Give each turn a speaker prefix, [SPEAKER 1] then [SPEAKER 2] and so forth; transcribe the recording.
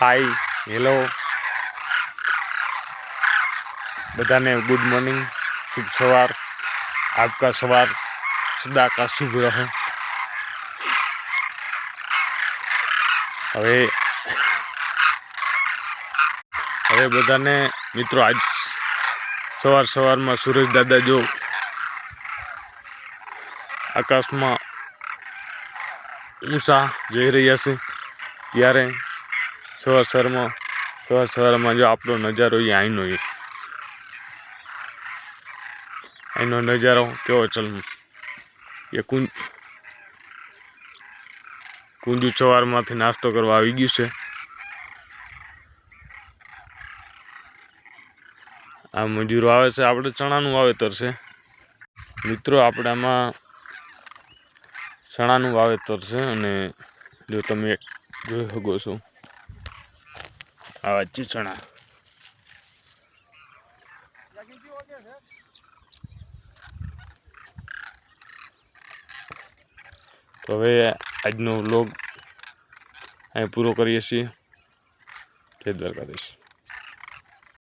[SPEAKER 1] Hi hello बधाने good morning शुभ सवार। आपका सवार सदा का शुभ रहे। હવે બધાને મિત્રો આજ સવારમાં સૂરજ દાદા જો આકાશમાં ઊંચા જઈ રહ્યા છે ત્યારે સવારમાં જો આપણો નજારો એ અહીંનો નજારો કેવો ચલ એ કુંજુ સવારમાંથી નાસ્તો કરવા આવી ગયું છે। આ મજૂરો આવે છે, આપણે ચણાનું વાવેતર છે મિત્રો, આપણે આમાં ચણાનું વાવેતર છે અને જો તમે જોઈ શકો છો આવા ચણા। તો હવે આજનો વ્લોગ અહીં પૂરો કરીએ છીએ। જય દ્વારકાધીશ।